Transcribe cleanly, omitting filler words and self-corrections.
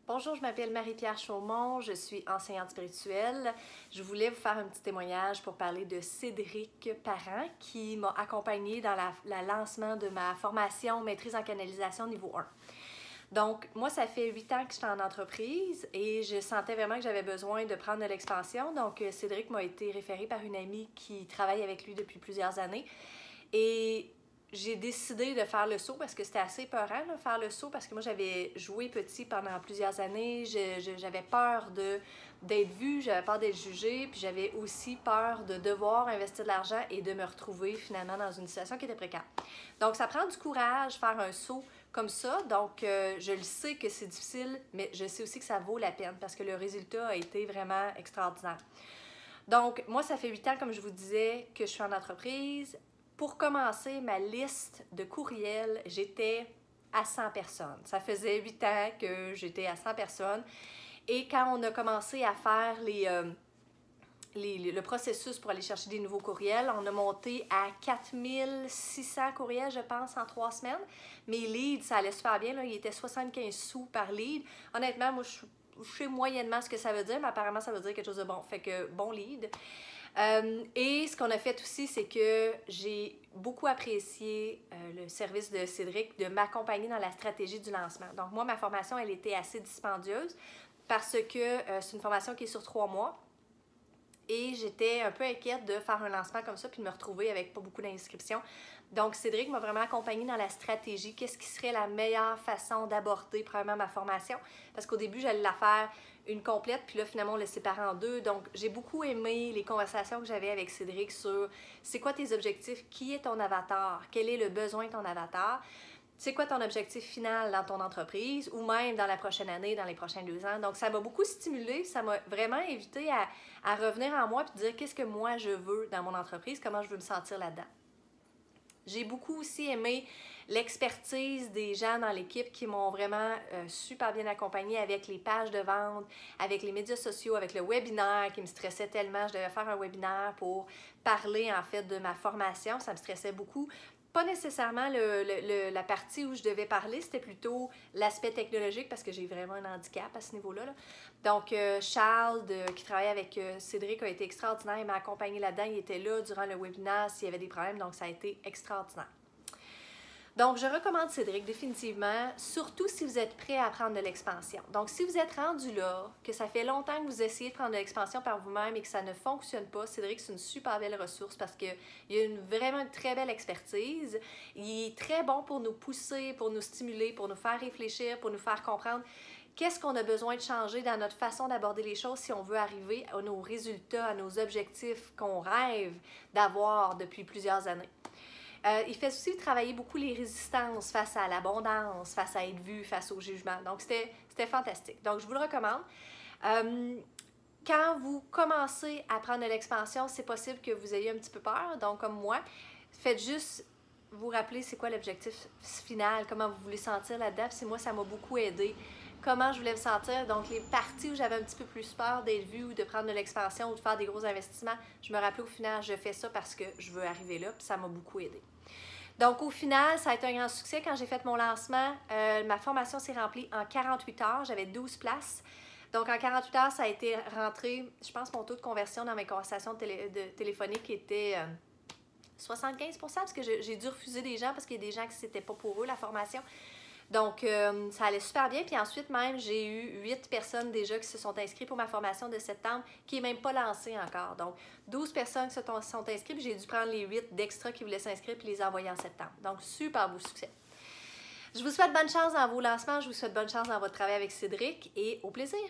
Bonjour, je m'appelle Marie-Pierre Chaumont, je suis enseignante spirituelle. Je voulais vous faire un petit témoignage pour parler de Cédric Parent qui m'a accompagnée dans le lancement de ma formation Maîtrise en canalisation niveau 1. Donc, moi, ça fait 8 ans que je suis en entreprise et je sentais vraiment que j'avais besoin de prendre de l'expansion. Donc, Cédric m'a été référé par une amie qui travaille avec lui depuis plusieurs années. Et j'ai décidé de faire le saut parce que c'était assez peurant de faire le saut parce que moi j'avais joué petit pendant plusieurs années, j'avais peur d'être vue, j'avais peur d'être jugée, puis j'avais aussi peur de devoir investir de l'argent et de me retrouver finalement dans une situation qui était précaire. Donc ça prend du courage faire un saut comme ça, donc je le sais que c'est difficile, mais je sais aussi que ça vaut la peine parce que le résultat a été vraiment extraordinaire. Donc moi ça fait 8 ans comme je vous disais que je suis en entreprise. Pour commencer ma liste de courriels, j'étais à 100 personnes. Ça faisait 8 ans que j'étais à 100 personnes. Et quand on a commencé à faire le processus pour aller chercher des nouveaux courriels, on a monté à 4600 courriels, je pense, en 3 semaines. Mes leads, ça allait super bien. Là, il était 75 sous par lead. Honnêtement, moi, je sais moyennement ce que ça veut dire, mais apparemment, ça veut dire quelque chose de bon. Fait que bon lead. Et ce qu'on a fait aussi, c'est que j'ai beaucoup apprécié le service de Cédric de m'accompagner dans la stratégie du lancement. Donc moi, ma formation, elle était assez dispendieuse parce que c'est une formation qui est sur 3 mois. Et j'étais un peu inquiète de faire un lancement comme ça puis de me retrouver avec pas beaucoup d'inscriptions. Donc Cédric m'a vraiment accompagnée dans la stratégie. Qu'est-ce qui serait la meilleure façon d'aborder premièrement ma formation? Parce qu'au début, j'allais la faire une complète, puis là, finalement, on l'a séparée en deux. Donc, j'ai beaucoup aimé les conversations que j'avais avec Cédric sur c'est quoi tes objectifs, qui est ton avatar, quel est le besoin de ton avatar, c'est quoi ton objectif final dans ton entreprise ou même dans la prochaine année, dans les prochains 2 ans. Donc, ça m'a beaucoup stimulée, ça m'a vraiment invité à revenir en moi et dire qu'est-ce que moi je veux dans mon entreprise, comment je veux me sentir là-dedans. J'ai beaucoup aussi aimé l'expertise des gens dans l'équipe qui m'ont vraiment super bien accompagnée avec les pages de vente, avec les médias sociaux, avec le webinaire qui me stressait tellement. Je devais faire un webinaire pour parler en fait de ma formation, ça me stressait beaucoup. Pas nécessairement la partie où je devais parler, c'était plutôt l'aspect technologique parce que j'ai vraiment un handicap à ce niveau-là. Donc, Charles, qui travaille avec Cédric, a été extraordinaire. Il m'a accompagné là-dedans. Il était là durant le webinaire s'il y avait des problèmes. Donc, ça a été extraordinaire. Donc, je recommande Cédric définitivement, surtout si vous êtes prêt à prendre de l'expansion. Donc, si vous êtes rendu là, que ça fait longtemps que vous essayez de prendre de l'expansion par vous-même et que ça ne fonctionne pas, Cédric, c'est une super belle ressource parce qu'il a vraiment une très belle expertise. Il est très bon pour nous pousser, pour nous stimuler, pour nous faire réfléchir, pour nous faire comprendre qu'est-ce qu'on a besoin de changer dans notre façon d'aborder les choses si on veut arriver à nos résultats, à nos objectifs qu'on rêve d'avoir depuis plusieurs années. Il fait aussi travailler beaucoup les résistances face à l'abondance, face à être vu, face au jugement. Donc, c'était fantastique. Donc, je vous le recommande. Quand vous commencez à prendre de l'expansion, c'est possible que vous ayez un petit peu peur. Donc, comme moi, faites juste vous rappeler c'est quoi l'objectif final, comment vous voulez sentir là-dedans. Puis moi, ça m'a beaucoup aidé. Comment je voulais me sentir. Donc, les parties où j'avais un petit peu plus peur d'être vue ou de prendre de l'expansion ou de faire des gros investissements, je me rappelais au final, je fais ça parce que je veux arriver là. Puis ça m'a beaucoup aidé. Donc, au final, ça a été un grand succès. Quand j'ai fait mon lancement, ma formation s'est remplie en 48 heures. J'avais 12 places. Donc, en 48 heures, ça a été rentré, je pense, mon taux de conversion dans mes conversations téléphoniques était 75 % parce que j'ai dû refuser des gens parce qu'il y a des gens qui c'était pas pour eux, la formation. Donc, ça allait super bien. Puis ensuite, même, j'ai eu 8 personnes déjà qui se sont inscrites pour ma formation de septembre, qui n'est même pas lancée encore. Donc, 12 personnes qui se sont inscrites, puis j'ai dû prendre les 8 d'extra qui voulaient s'inscrire puis les envoyer en septembre. Donc, super beau succès. Je vous souhaite bonne chance dans vos lancements. Je vous souhaite bonne chance dans votre travail avec Cédric et au plaisir!